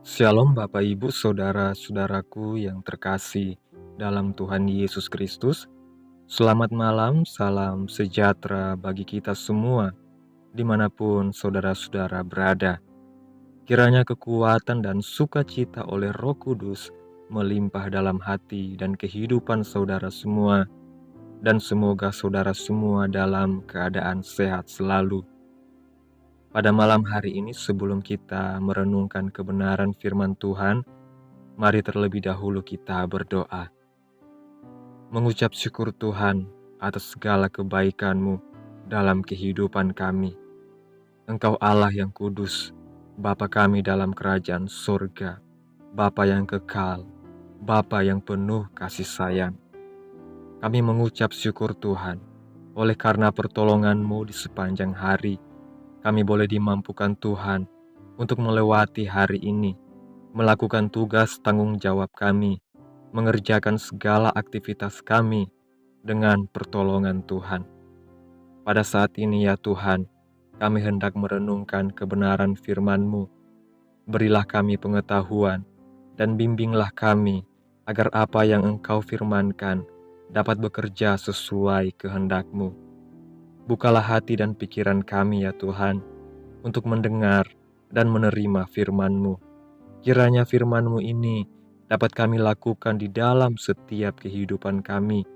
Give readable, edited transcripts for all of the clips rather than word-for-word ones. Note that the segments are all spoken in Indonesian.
Shalom Bapak Ibu saudara-saudaraku yang terkasih dalam Tuhan Yesus Kristus. Selamat malam, salam sejahtera bagi kita semua dimanapun saudara-saudara berada. Kiranya kekuatan dan sukacita oleh Roh Kudus melimpah dalam hati dan kehidupan saudara semua, dan semoga saudara semua dalam keadaan sehat selalu. Pada malam hari ini sebelum kita merenungkan kebenaran firman Tuhan, mari terlebih dahulu kita berdoa. Mengucap syukur Tuhan atas segala kebaikan-Mu dalam kehidupan kami. Engkau Allah yang kudus, Bapa kami dalam kerajaan surga, Bapa yang kekal, Bapa yang penuh kasih sayang. Kami mengucap syukur Tuhan, oleh karena pertolongan-Mu di sepanjang hari, kami boleh dimampukan Tuhan untuk melewati hari ini, melakukan tugas tanggung jawab kami, mengerjakan segala aktivitas kami dengan pertolongan Tuhan. Pada saat ini ya Tuhan, kami hendak merenungkan kebenaran firman-Mu. Berilah kami pengetahuan dan bimbinglah kami agar apa yang Engkau firmankan dapat bekerja sesuai kehendak-Mu. Bukalah hati dan pikiran kami ya Tuhan, untuk mendengar dan menerima firman-Mu. Kiranya firman-Mu ini dapat kami lakukan di dalam setiap kehidupan kami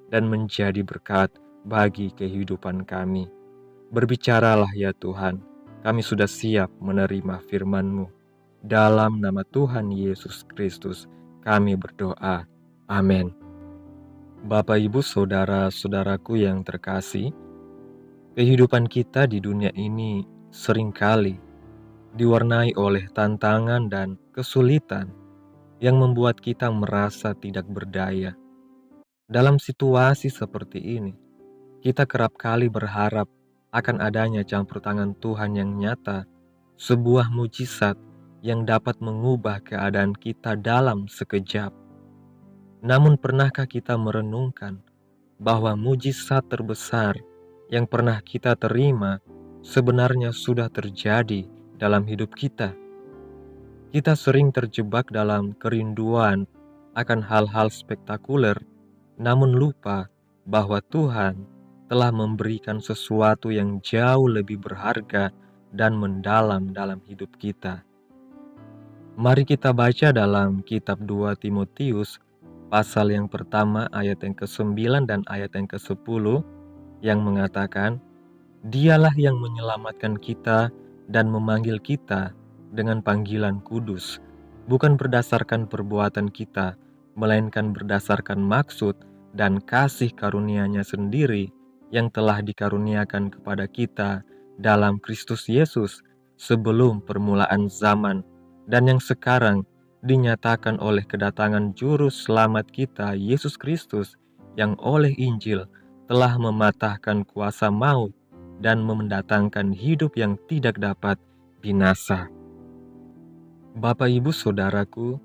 dan menjadi berkat bagi kehidupan kami. Berbicaralah ya Tuhan, kami sudah siap menerima firman-Mu. Dalam nama Tuhan Yesus Kristus kami berdoa. Amin. Bapak Ibu saudara-saudaraku yang terkasih, kehidupan kita di dunia ini seringkali diwarnai oleh tantangan dan kesulitan yang membuat kita merasa tidak berdaya. Dalam situasi seperti ini, kita kerap kali berharap akan adanya campur tangan Tuhan yang nyata, sebuah mujizat yang dapat mengubah keadaan kita dalam sekejap. Namun pernahkah kita merenungkan bahwa mujizat terbesar yang pernah kita terima sebenarnya sudah terjadi dalam hidup kita? Kita sering terjebak dalam kerinduan akan hal-hal spektakuler, namun lupa bahwa Tuhan telah memberikan sesuatu yang jauh lebih berharga dan mendalam dalam hidup kita. Mari kita baca dalam kitab 2 Timotius, pasal yang pertama ayat yang ke-9 dan ayat yang ke-10, yang mengatakan, Dialah yang menyelamatkan kita dan memanggil kita dengan panggilan kudus, bukan berdasarkan perbuatan kita, melainkan berdasarkan maksud dan kasih karunia-Nya sendiri yang telah dikaruniakan kepada kita dalam Kristus Yesus sebelum permulaan zaman, dan yang sekarang dinyatakan oleh kedatangan Juru Selamat kita, Yesus Kristus, yang oleh Injil telah mematahkan kuasa maut dan mendatangkan hidup yang tidak dapat binasa. Bapak Ibu saudaraku,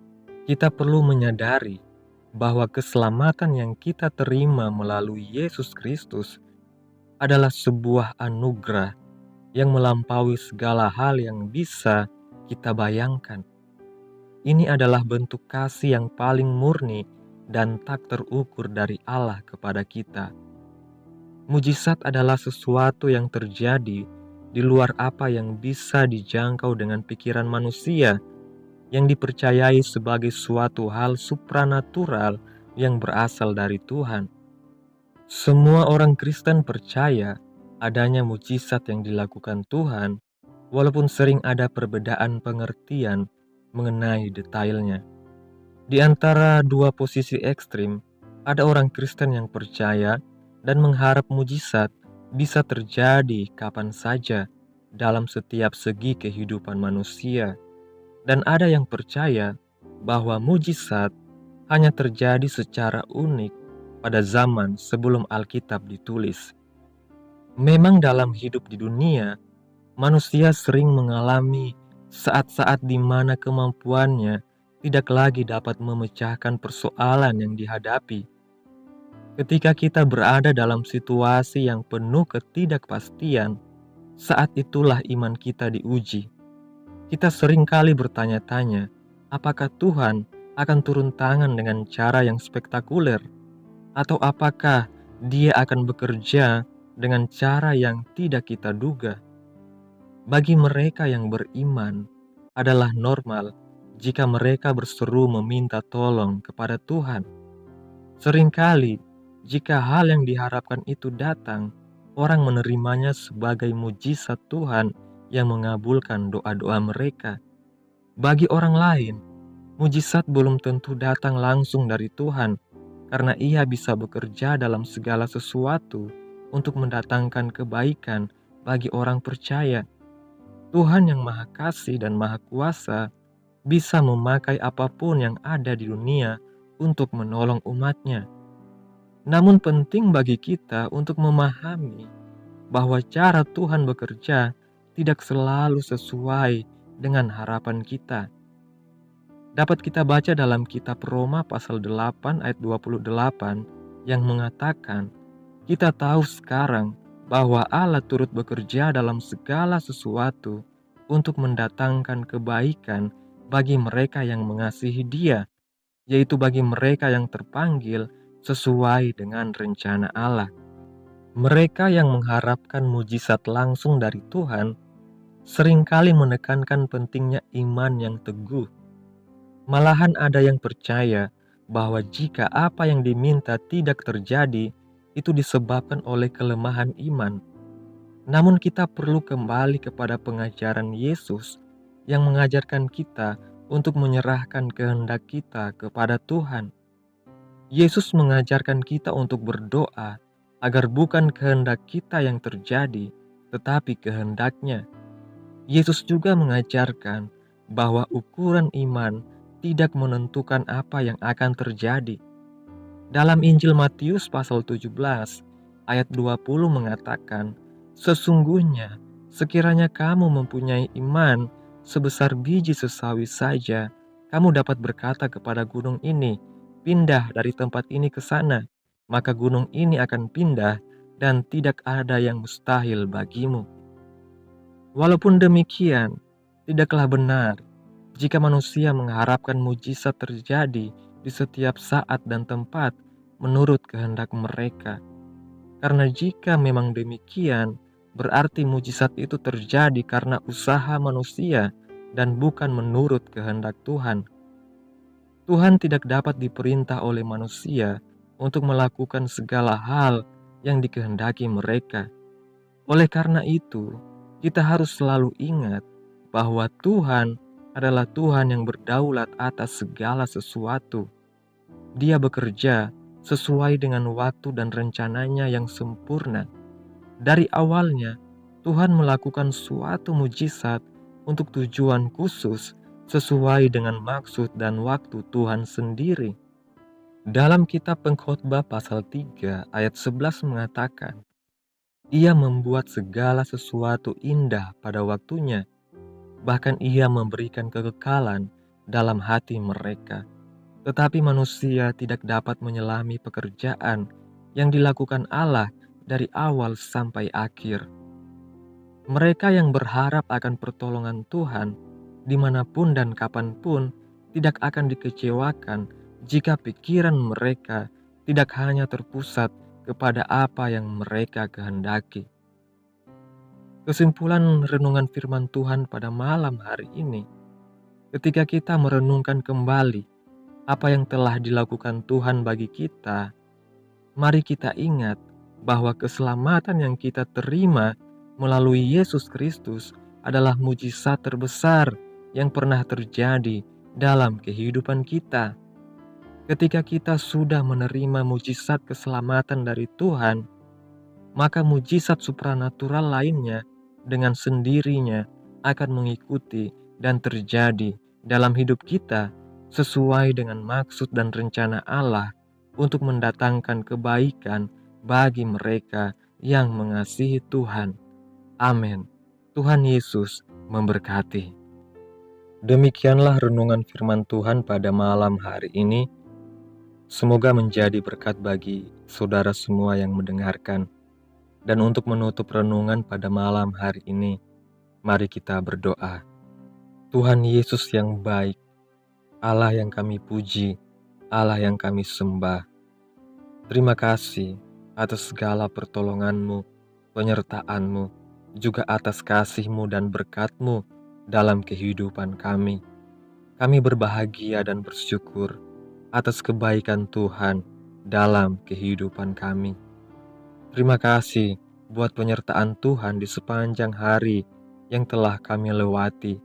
kita perlu menyadari bahwa keselamatan yang kita terima melalui Yesus Kristus adalah sebuah anugerah yang melampaui segala hal yang bisa kita bayangkan. Ini adalah bentuk kasih yang paling murni dan tak terukur dari Allah kepada kita. Mujizat adalah sesuatu yang terjadi di luar apa yang bisa dijangkau dengan pikiran manusia, yang dipercayai sebagai suatu hal supranatural yang berasal dari Tuhan. Semua orang Kristen percaya adanya mujizat yang dilakukan Tuhan, walaupun sering ada perbedaan pengertian mengenai detailnya. Di antara dua posisi ekstrim, ada orang Kristen yang percaya dan mengharap mujizat bisa terjadi kapan saja dalam setiap segi kehidupan manusia. Dan ada yang percaya bahwa mujizat hanya terjadi secara unik pada zaman sebelum Alkitab ditulis. Memang dalam hidup di dunia, manusia sering mengalami saat-saat di mana kemampuannya tidak lagi dapat memecahkan persoalan yang dihadapi. Ketika kita berada dalam situasi yang penuh ketidakpastian, saat itulah iman kita diuji. Kita seringkali bertanya-tanya, apakah Tuhan akan turun tangan dengan cara yang spektakuler, atau apakah Dia akan bekerja dengan cara yang tidak kita duga? Bagi mereka yang beriman, adalah normal jika mereka berseru meminta tolong kepada Tuhan. Seringkali, jika hal yang diharapkan itu datang, orang menerimanya sebagai mujizat Tuhan yang mengabulkan doa-doa mereka. Bagi orang lain, mujizat belum tentu datang langsung dari Tuhan, karena Ia bisa bekerja dalam segala sesuatu untuk mendatangkan kebaikan bagi orang percaya. Tuhan yang Maha Kasih dan Maha Kuasa bisa memakai apapun yang ada di dunia untuk menolong umatnya. Namun penting bagi kita untuk memahami bahwa cara Tuhan bekerja tidak selalu sesuai dengan harapan kita. Dapat kita baca dalam kitab Roma pasal 8 ayat 28 yang mengatakan, kita tahu sekarang bahwa Allah turut bekerja dalam segala sesuatu untuk mendatangkan kebaikan bagi mereka yang mengasihi Dia, yaitu bagi mereka yang terpanggil sesuai dengan rencana Allah. Mereka yang mengharapkan mujizat langsung dari Tuhan seringkali menekankan pentingnya iman yang teguh. Malahan ada yang percaya bahwa jika apa yang diminta tidak terjadi, itu disebabkan oleh kelemahan iman. Namun kita perlu kembali kepada pengajaran Yesus yang mengajarkan kita untuk menyerahkan kehendak kita kepada Tuhan. Yesus mengajarkan kita untuk berdoa agar bukan kehendak kita yang terjadi, tetapi kehendaknya. Yesus juga mengajarkan bahwa ukuran iman tidak menentukan apa yang akan terjadi. Dalam Injil Matius pasal 17 ayat 20 mengatakan, sesungguhnya sekiranya kamu mempunyai iman sebesar biji sesawi saja, kamu dapat berkata kepada gunung ini, pindah dari tempat ini ke sana, maka gunung ini akan pindah dan tidak ada yang mustahil bagimu. Walaupun demikian, tidaklah benar jika manusia mengharapkan mujizat terjadi di setiap saat dan tempat menurut kehendak mereka. Karena jika memang demikian, berarti mujizat itu terjadi karena usaha manusia dan bukan menurut kehendak Tuhan. Tuhan tidak dapat diperintah oleh manusia untuk melakukan segala hal yang dikehendaki mereka. Oleh karena itu, kita harus selalu ingat bahwa Tuhan adalah Tuhan yang berdaulat atas segala sesuatu. Dia bekerja sesuai dengan waktu dan rencananya yang sempurna. Dari awalnya, Tuhan melakukan suatu mujizat untuk tujuan khusus sesuai dengan maksud dan waktu Tuhan sendiri. Dalam kitab Pengkhotbah pasal 3 ayat 11 mengatakan, Ia membuat segala sesuatu indah pada waktunya, bahkan Ia memberikan kekekalan dalam hati mereka. Tetapi manusia tidak dapat menyelami pekerjaan yang dilakukan Allah dari awal sampai akhir. Mereka yang berharap akan pertolongan Tuhan, dimanapun dan kapanpun, tidak akan dikecewakan jika pikiran mereka tidak hanya terpusat kepada apa yang mereka kehendaki. Kesimpulan renungan firman Tuhan pada malam hari ini, ketika kita merenungkan kembali apa yang telah dilakukan Tuhan bagi kita, mari kita ingat bahwa keselamatan yang kita terima melalui Yesus Kristus adalah mujizat terbesar yang pernah terjadi dalam kehidupan kita. Ketika kita sudah menerima mujizat keselamatan dari Tuhan, maka mujizat supranatural lainnya dengan sendirinya akan mengikuti dan terjadi dalam hidup kita sesuai dengan maksud dan rencana Allah untuk mendatangkan kebaikan bagi mereka yang mengasihi Tuhan. Amin. Tuhan Yesus memberkati. Demikianlah renungan firman Tuhan pada malam hari ini. Semoga menjadi berkat bagi saudara semua yang mendengarkan. Dan untuk menutup renungan pada malam hari ini, mari kita berdoa. Tuhan Yesus yang baik, Allah yang kami puji, Allah yang kami sembah. Terima kasih atas segala pertolongan-Mu, penyertaan-Mu, juga atas kasih-Mu dan berkat-Mu dalam kehidupan kami. Kami berbahagia dan bersyukur atas kebaikan Tuhan dalam kehidupan kami. Terima kasih buat penyertaan Tuhan di sepanjang hari yang telah kami lewati.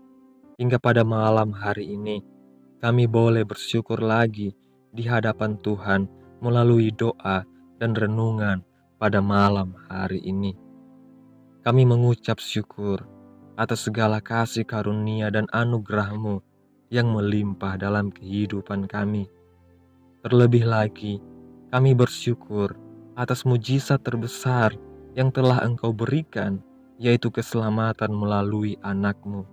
Hingga pada malam hari ini, kami boleh bersyukur lagi di hadapan Tuhan melalui doa dan renungan pada malam hari ini. Kami mengucap syukur atas segala kasih karunia dan anugerah-Mu yang melimpah dalam kehidupan kami. Terlebih lagi, kami bersyukur atas mujizat terbesar yang telah Engkau berikan, yaitu keselamatan melalui anak-Mu.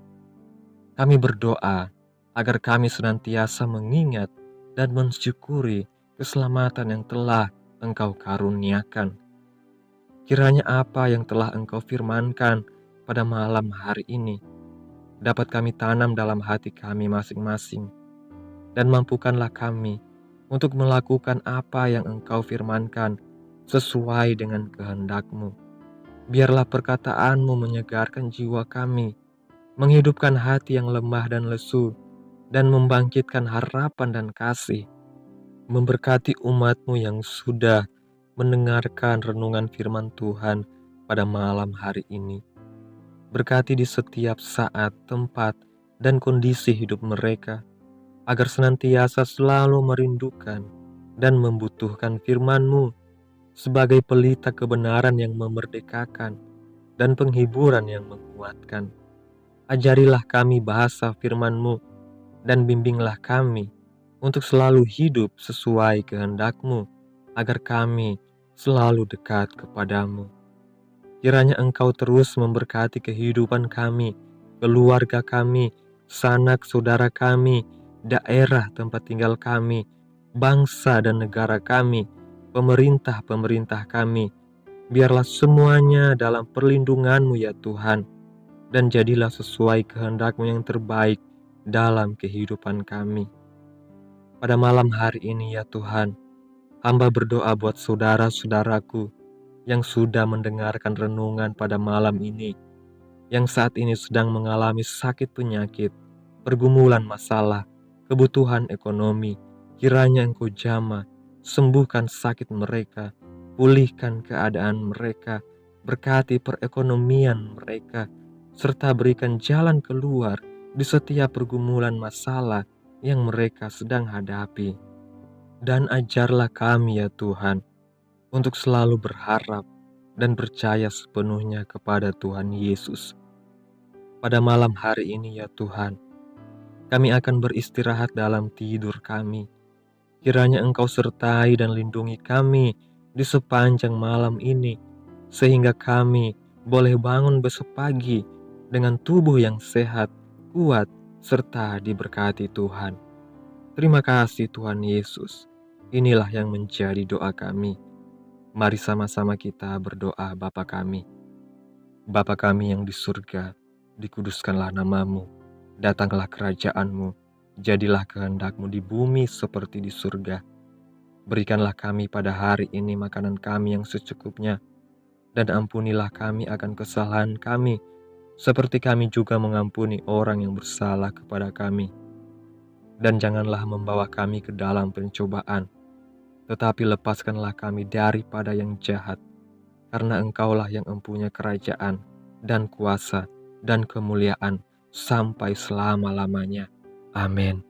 Kami berdoa agar kami senantiasa mengingat dan mensyukuri keselamatan yang telah Engkau karuniakan. Kiranya apa yang telah Engkau firmankan pada malam hari ini dapat kami tanam dalam hati kami masing-masing, dan mampukanlah kami untuk melakukan apa yang Engkau firmankan sesuai dengan kehendak-Mu. Biarlah perkataan-Mu menyegarkan jiwa kami, menghidupkan hati yang lemah dan lesu, dan membangkitkan harapan dan kasih. Memberkati umat-Mu yang sudah mendengarkan renungan firman Tuhan pada malam hari ini. Berkati di setiap saat, tempat, dan kondisi hidup mereka, agar senantiasa selalu merindukan dan membutuhkan firman-Mu sebagai pelita kebenaran yang memerdekakan dan penghiburan yang menguatkan. Ajarilah kami bahasa firman-Mu dan bimbinglah kami untuk selalu hidup sesuai kehendak-Mu, agar kami selalu dekat kepadamu. Kiranya Engkau terus memberkati kehidupan kami, keluarga kami, sanak saudara kami, daerah tempat tinggal kami, bangsa dan negara kami, pemerintah-pemerintah kami. Biarlah semuanya dalam perlindungan-Mu ya Tuhan, dan jadilah sesuai kehendak-Mu yang terbaik dalam kehidupan kami. Pada malam hari ini ya Tuhan, hamba berdoa buat saudara-saudaraku yang sudah mendengarkan renungan pada malam ini, yang saat ini sedang mengalami sakit penyakit, pergumulan masalah, kebutuhan ekonomi. Kiranya Engkau jamah, sembuhkan sakit mereka, pulihkan keadaan mereka, berkati perekonomian mereka, serta berikan jalan keluar di setiap pergumulan masalah yang mereka sedang hadapi. Dan ajarlah kami ya Tuhan, untuk selalu berharap dan percaya sepenuhnya kepada Tuhan Yesus. Pada malam hari ini ya Tuhan, kami akan beristirahat dalam tidur kami. Kiranya Engkau sertai dan lindungi kami di sepanjang malam ini, sehingga kami boleh bangun besok pagi dengan tubuh yang sehat, kuat, serta diberkati Tuhan. Terima kasih Tuhan Yesus. Inilah yang menjadi doa kami. Mari sama-sama kita berdoa. Bapa kami. Bapa kami yang di surga, dikuduskanlah nama-Mu. Datanglah kerajaan-Mu. Jadilah kehendak-Mu di bumi seperti di surga. Berikanlah kami pada hari ini makanan kami yang secukupnya, dan ampunilah kami akan kesalahan kami, seperti kami juga mengampuni orang yang bersalah kepada kami. Dan janganlah membawa kami ke dalam pencobaan, tetapi lepaskanlah kami daripada yang jahat, karena Engkaulah yang mempunyai kerajaan dan kuasa dan kemuliaan sampai selama-lamanya. Amin.